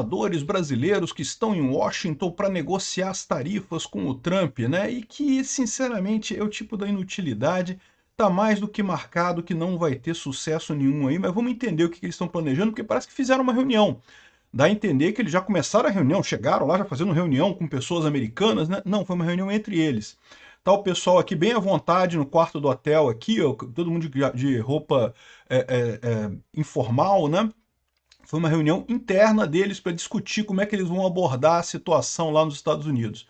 senadores brasileiros que estão em Washington para negociar as tarifas com o Trump, né? E que, sinceramente, é o tipo da inutilidade, tá mais do que marcado que não vai ter sucesso nenhum aí, mas vamos entender o que eles estão planejando, porque parece que fizeram uma reunião. Dá a entender que eles já começaram a reunião, chegaram lá já fazendo reunião com pessoas americanas, né? Não, foi uma reunião entre eles. Tá o pessoal aqui bem à vontade no quarto do hotel aqui, ó, todo mundo de roupa informal, né? Foi uma reunião interna deles para discutir como é que eles vão abordar a situação lá nos Estados Unidos.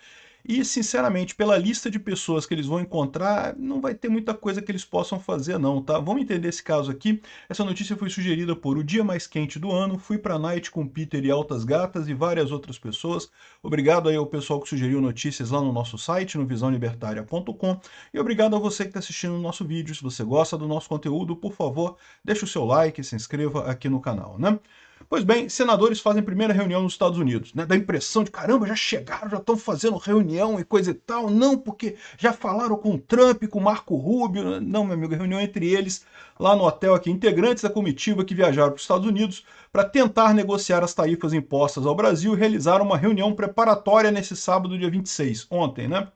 E, sinceramente, pela lista de pessoas que eles vão encontrar, não vai ter muita coisa que eles possam fazer não, tá? Vamos entender esse caso aqui. Essa notícia foi sugerida por O Dia Mais Quente do Ano, Fui Pra Night com Peter e Altas Gatas e várias outras pessoas. Obrigado aí ao pessoal que sugeriu notícias lá no nosso site, no visãolibertaria.com. E obrigado a você que está assistindo o nosso vídeo. Se você gosta do nosso conteúdo, por favor, deixe o seu like e se inscreva aqui no canal, né? Pois bem, senadores fazem primeira reunião nos Estados Unidos, né? Dá a impressão de, caramba, já chegaram, já estão fazendo reunião e coisa e tal. Não, porque já falaram com o Trump, com o Marco Rubio. Não, meu amigo, reunião entre eles, lá no hotel aqui. Integrantes da comitiva que viajaram para os Estados Unidos para tentar negociar as tarifas impostas ao Brasil e realizaram uma reunião preparatória nesse sábado, dia 26, ontem, né?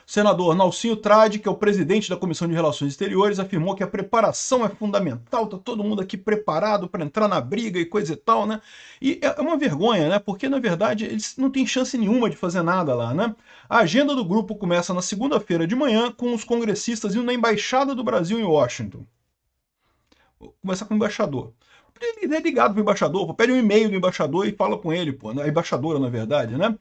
O senador Nalcinho Trade, que é o presidente da Comissão de Relações Exteriores, afirmou que a preparação é fundamental, tá todo mundo aqui preparado para entrar na briga e coisa e tal, né? E é uma vergonha, né? Porque, na verdade, eles não têm chance nenhuma de fazer nada lá, né? A agenda do grupo começa na segunda-feira de manhã, com os congressistas indo na Embaixada do Brasil em Washington. Vou começar com o embaixador. Ele é ligado pro embaixador, pô, pede um e-mail do embaixador e fala com ele, pô, a embaixadora, na verdade, né?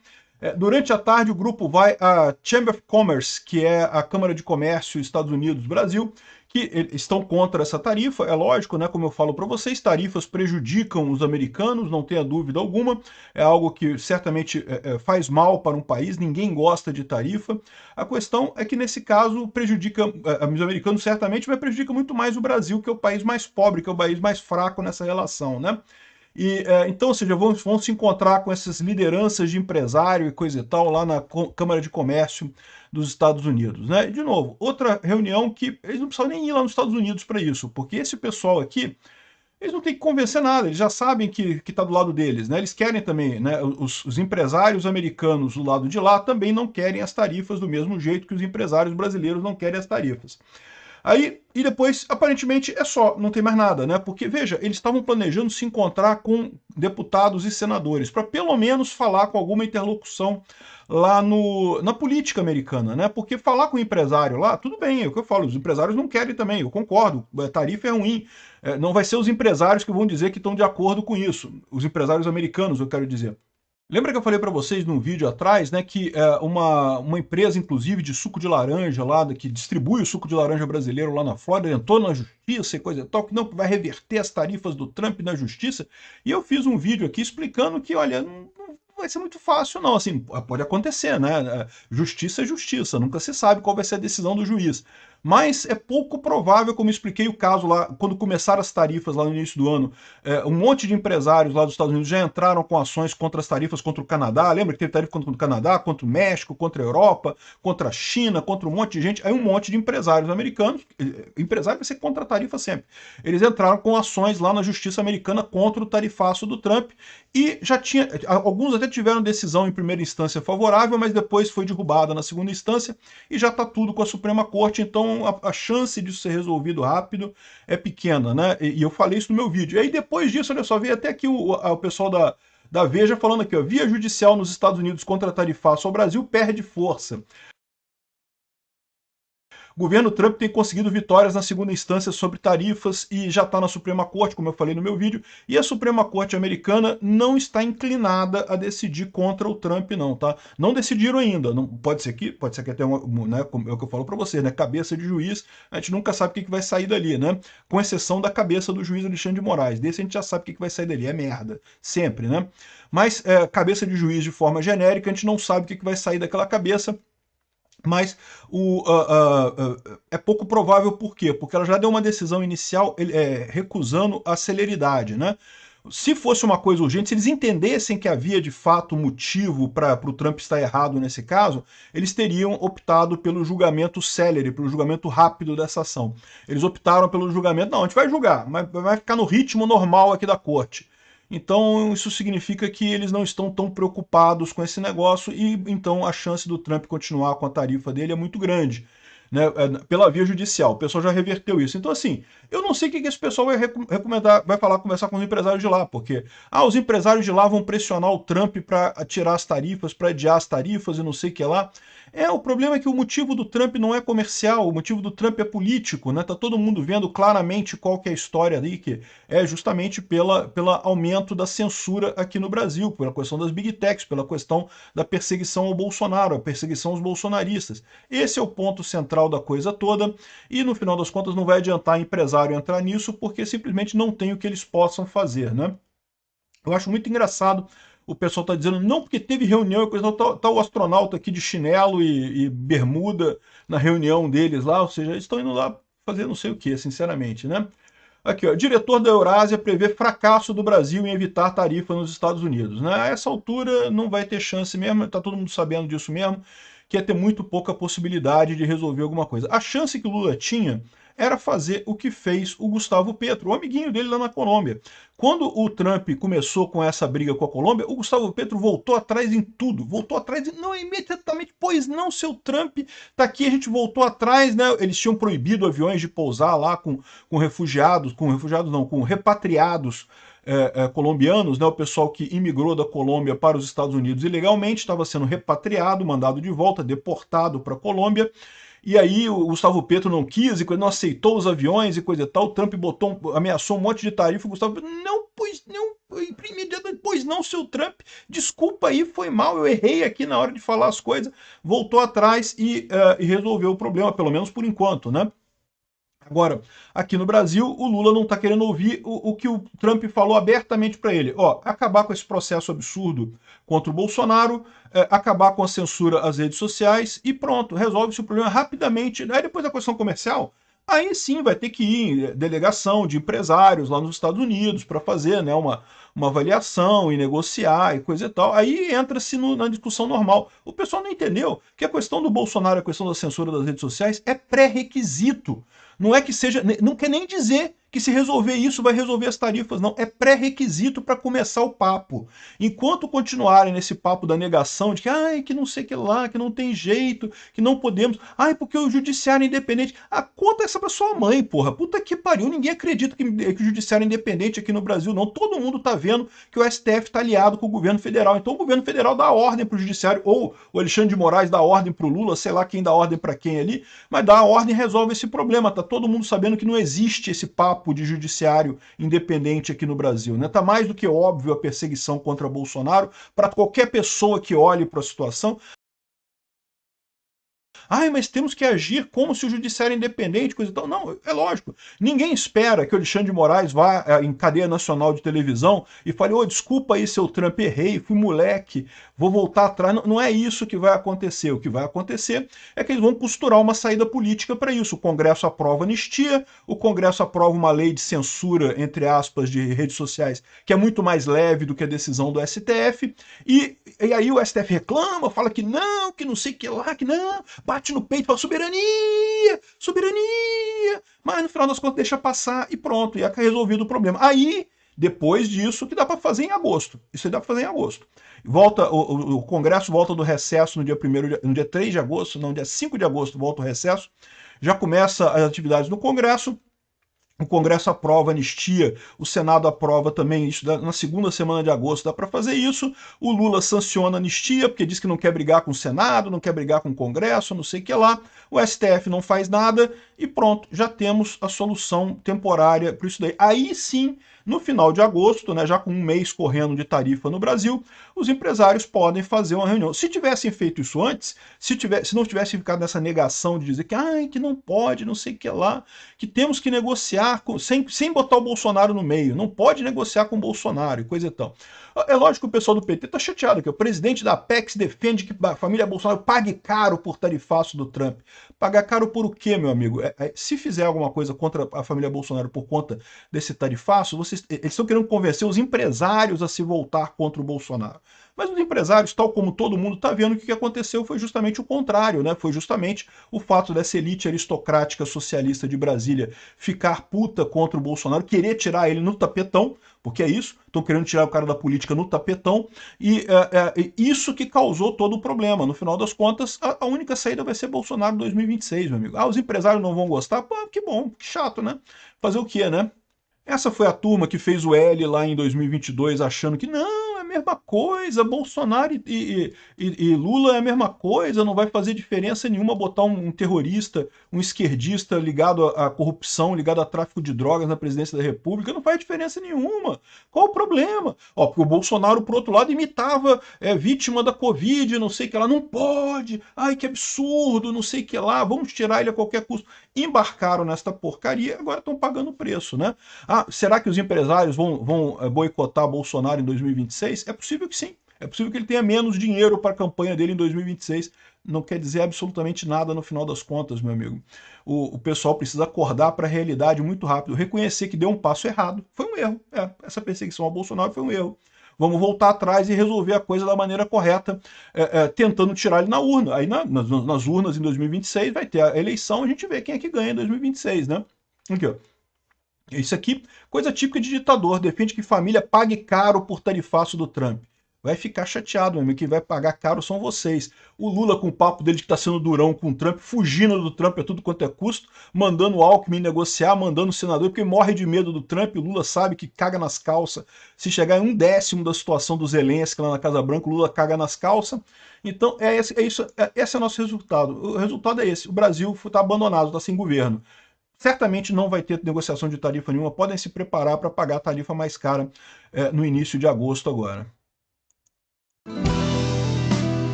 Durante a tarde, o grupo vai à Chamber of Commerce, que é a Câmara de Comércio Estados Unidos-Brasil, que estão contra essa tarifa, é lógico, né? Como eu falo para vocês, tarifas prejudicam os americanos, não tenha dúvida alguma, é algo que certamente faz mal para um país, ninguém gosta de tarifa. A questão é que, nesse caso, prejudica os americanos certamente, mas prejudica muito mais o Brasil, que é o país mais pobre, que é o país mais fraco nessa relação, né? E, então, ou seja, vão se encontrar com essas lideranças de empresário e coisa e tal lá na Câmara de Comércio dos Estados Unidos, né? E, de novo, outra reunião que eles não precisam nem ir lá nos Estados Unidos para isso, porque esse pessoal aqui, eles não têm que convencer nada, eles já sabem que está do lado deles, né? Eles querem também, né? Os empresários americanos do lado de lá também não querem as tarifas do mesmo jeito que os empresários brasileiros não querem as tarifas. Aí, e depois, aparentemente, é só, não tem mais nada, né? Porque, veja, eles estavam planejando se encontrar com deputados e senadores, para pelo menos falar com alguma interlocução lá na política americana, né? Porque falar com o empresário lá, tudo bem, é o que eu falo, os empresários não querem também, eu concordo, a tarifa é ruim, não vai ser os empresários que vão dizer que estão de acordo com isso, os empresários americanos, eu quero dizer. Lembra que eu falei para vocês num vídeo atrás, né, que uma empresa, inclusive, de suco de laranja lá, que distribui o suco de laranja brasileiro lá na Flórida, entrou na justiça e coisa e tal, que não vai reverter as tarifas do Trump na justiça. E eu fiz um vídeo aqui explicando que, olha, não vai ser muito fácil não, assim, pode acontecer, né? Justiça é justiça, nunca se sabe qual vai ser a decisão do juiz. Mas é pouco provável, como eu expliquei o caso lá, quando começaram as tarifas lá no início do ano, um monte de empresários lá dos Estados Unidos já entraram com ações contra as tarifas contra o Canadá. Lembra que teve tarifa contra o Canadá, contra o México, contra a Europa, contra a China, contra um monte de gente. Aí um monte de empresários americanos, empresário vai ser contra a tarifa sempre, eles entraram com ações lá na justiça americana contra o tarifaço do Trump e já tinha, alguns até tiveram decisão em primeira instância favorável, mas depois foi derrubada na segunda instância e já está tudo com a Suprema Corte, então a chance disso ser resolvido rápido é pequena, né? E eu falei isso no meu vídeo. E aí depois disso, olha só, veio até aqui o pessoal da Veja falando aqui, ó, via judicial nos Estados Unidos contra a tarifaço ao Brasil perde força. O governo Trump tem conseguido vitórias na segunda instância sobre tarifas e já está na Suprema Corte, como eu falei no meu vídeo, e a Suprema Corte americana não está inclinada a decidir contra o Trump, não, tá? Não decidiram ainda, não, pode ser que até, né, como é o que eu falo para você, né, cabeça de juiz, a gente nunca sabe o que vai sair dali, né? Com exceção da cabeça do juiz Alexandre de Moraes, desse a gente já sabe o que vai sair dali, é merda, sempre, né? Mas cabeça de juiz de forma genérica, a gente não sabe o que vai sair daquela cabeça, mas é pouco provável, por quê? Porque ela já deu uma decisão inicial recusando a celeridade, né? Se fosse uma coisa urgente, se eles entendessem que havia de fato motivo para o Trump estar errado nesse caso, eles teriam optado pelo julgamento célere, pelo julgamento rápido dessa ação. Eles optaram pelo julgamento, não, a gente vai julgar, mas vai ficar no ritmo normal aqui da corte. Então isso significa que eles não estão tão preocupados com esse negócio e então a chance do Trump continuar com a tarifa dele é muito grande, né, pela via judicial. O pessoal já reverteu isso. Então, assim, eu não sei o que esse pessoal vai recomendar, vai falar, conversar com os empresários de lá, porque os empresários de lá vão pressionar o Trump para tirar as tarifas, para adiar as tarifas e não sei o que lá. O problema é que o motivo do Trump não é comercial, o motivo do Trump é político, né? Tá todo mundo vendo claramente qual que é a história ali, que é justamente pela aumento da censura aqui no Brasil, pela questão das big techs, pela questão da perseguição ao Bolsonaro, a perseguição aos bolsonaristas. Esse é o ponto central da coisa toda, e no final das contas não vai adiantar empresário entrar nisso, porque simplesmente não tem o que eles possam fazer, né? Eu acho muito engraçado o pessoal tá dizendo, não, porque teve reunião e coisa, tá o astronauta aqui de chinelo e bermuda na reunião deles lá, ou seja, eles estão indo lá fazer não sei o que, sinceramente, né? Aqui, ó, diretor da Eurásia prevê fracasso do Brasil em evitar tarifa nos Estados Unidos, né? A essa altura não vai ter chance mesmo, tá todo mundo sabendo disso mesmo, que ia ter muito pouca possibilidade de resolver alguma coisa. A chance que o Lula tinha era fazer o que fez o Gustavo Petro, o amiguinho dele lá na Colômbia. Quando o Trump começou com essa briga com a Colômbia, o Gustavo Petro voltou atrás em tudo. Voltou atrás, não imediatamente, pois não, seu Trump, tá aqui, a gente voltou atrás, né? Eles tinham proibido aviões de pousar lá com refugiados não, com repatriados colombianos, né? O pessoal que imigrou da Colômbia para os Estados Unidos ilegalmente estava sendo repatriado, mandado de volta, deportado para a Colômbia. E aí o Gustavo Petro não quis e não aceitou os aviões e coisa e tal. O Trump ameaçou um monte de tarifa. O Gustavo Petro, não, pois não, imediatamente, pois não, seu Trump, desculpa aí, foi mal, eu errei aqui na hora de falar as coisas. Voltou atrás e resolveu o problema, pelo menos por enquanto, né? Agora, aqui no Brasil, o Lula não está querendo ouvir o que o Trump falou abertamente para ele. Acabar com esse processo absurdo contra o Bolsonaro, acabar com a censura às redes sociais e pronto, resolve-se o problema rapidamente. Aí depois da questão comercial, aí sim vai ter que ir delegação de empresários lá nos Estados Unidos para fazer, né, uma avaliação e negociar e coisa e tal. Aí entra-se na discussão normal. O pessoal não entendeu que a questão do Bolsonaro, a questão da censura das redes sociais é pré-requisito. Não é que seja, não quer nem dizer que se resolver isso vai resolver as tarifas, não. É pré-requisito para começar o papo. Enquanto continuarem nesse papo da negação de que, que não sei o que lá, que não tem jeito, que não podemos, porque o judiciário é independente. Conta essa pra sua mãe, porra. Puta que pariu, ninguém acredita que o judiciário é independente aqui no Brasil, não. Todo mundo tá vendo que o STF tá aliado com o governo federal. Então o governo federal dá ordem pro judiciário, ou o Alexandre de Moraes dá ordem pro Lula, sei lá quem dá ordem para quem ali, mas dá a ordem e resolve esse problema. Tá todo mundo sabendo que não existe esse papo de judiciário independente aqui no Brasil, né? Tá mais do que óbvio a perseguição contra Bolsonaro para qualquer pessoa que olhe para a situação. Mas temos que agir como se o judiciário é independente, coisa e tal. Não, é lógico. Ninguém espera que o Alexandre de Moraes vá em cadeia nacional de televisão e fale, desculpa aí, seu Trump, errei, fui moleque, vou voltar atrás. Não é isso que vai acontecer. O que vai acontecer é que eles vão costurar uma saída política para isso. O Congresso aprova anistia, o Congresso aprova uma lei de censura, entre aspas, de redes sociais, que é muito mais leve do que a decisão do STF, e aí o STF reclama, fala que não sei o que lá, que não, bate no peito e fala soberania, soberania, mas no final das contas deixa passar e pronto, e é resolvido o problema. Aí, depois disso, que dá para fazer em agosto. Isso aí dá para fazer em agosto. Volta, o Congresso volta do recesso no dia 3 de agosto, não, dia 5 de agosto volta o recesso, já começa as atividades no Congresso. O Congresso aprova anistia, o Senado aprova também isso na segunda semana de agosto, dá para fazer isso. O Lula sanciona a anistia, porque diz que não quer brigar com o Senado, não quer brigar com o Congresso, não sei o que lá. O STF não faz nada e pronto, já temos a solução temporária para isso daí. Aí sim, no final de agosto, né, já com um mês correndo de tarifa no Brasil, os empresários podem fazer uma reunião. Se tivessem feito isso antes, se não tivessem ficado nessa negação de dizer que não pode, não sei o que lá, que temos que negociar sem botar o Bolsonaro no meio, não pode negociar com o Bolsonaro e coisa e tal. É lógico que o pessoal do PT está chateado, que o presidente da Apex defende que a família Bolsonaro pague caro por tarifaço do Trump. Pagar caro por o quê, meu amigo? Se fizer alguma coisa contra a família Bolsonaro por conta desse tarifaço, você eles estão querendo convencer os empresários a se voltar contra o Bolsonaro. Mas os empresários, tal como todo mundo está vendo, o que aconteceu foi justamente o contrário, né? Foi justamente o fato dessa elite aristocrática socialista de Brasília ficar puta contra o Bolsonaro, querer tirar ele no tapetão, porque é isso, estão querendo tirar o cara da política no tapetão, e isso que causou todo o problema. No final das contas, a única saída vai ser Bolsonaro em 2026, meu amigo. Ah, os empresários não vão gostar? Pô, que bom, que chato, né? Fazer o quê, né? Essa foi a turma que fez o L lá em 2022 achando que não, é a mesma coisa, Bolsonaro e Lula é a mesma coisa, não vai fazer diferença nenhuma botar um terrorista, um esquerdista ligado à corrupção, ligado a tráfico de drogas na presidência da República, não faz diferença nenhuma. Qual o problema? Ó, porque o Bolsonaro, por outro lado, imitava vítima da Covid, não sei o que lá, não pode, ai que absurdo, não sei o que lá, vamos tirar ele a qualquer custo. Embarcaram nesta porcaria, agora estão pagando o preço, né? Ah, será que os empresários vão boicotar Bolsonaro em 2026? É possível que sim. É possível que ele tenha menos dinheiro para a campanha dele em 2026. Não quer dizer absolutamente nada no final das contas, meu amigo. O pessoal precisa acordar para a realidade muito rápido. Reconhecer que deu um passo errado. Foi um erro. Essa perseguição ao Bolsonaro foi um erro. Vamos voltar atrás e resolver a coisa da maneira correta, tentando tirar ele na urna. Aí nas urnas em 2026 vai ter a eleição, a gente vê quem é que ganha em 2026, né? Aqui, ó. Isso aqui, coisa típica de ditador, defende que família pague caro por tarifaço do Trump. Vai ficar chateado, meu amigo, quem vai pagar caro são vocês. O Lula com o papo dele que tá sendo durão com o Trump, fugindo do Trump a tudo quanto é custo, mandando o Alckmin negociar, mandando o senador, porque morre de medo do Trump, o Lula sabe que caga nas calças. Se chegar em 1/10 da situação do Zelensky lá na Casa Branca, o Lula caga nas calças. Então, esse é o nosso resultado. O resultado é esse, o Brasil está abandonado, está sem governo. Certamente não vai ter negociação de tarifa nenhuma, podem se preparar para pagar a tarifa mais cara no início de agosto agora.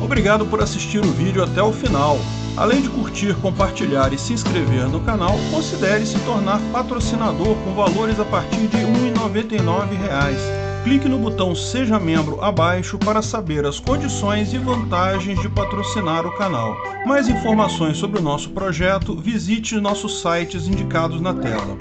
Obrigado por assistir o vídeo até o final. Além de curtir, compartilhar e se inscrever no canal, considere se tornar patrocinador com valores a partir de R$ 1,99. Clique no botão Seja Membro abaixo para saber as condições e vantagens de patrocinar o canal. Mais informações sobre o nosso projeto, visite nossos sites indicados na tela.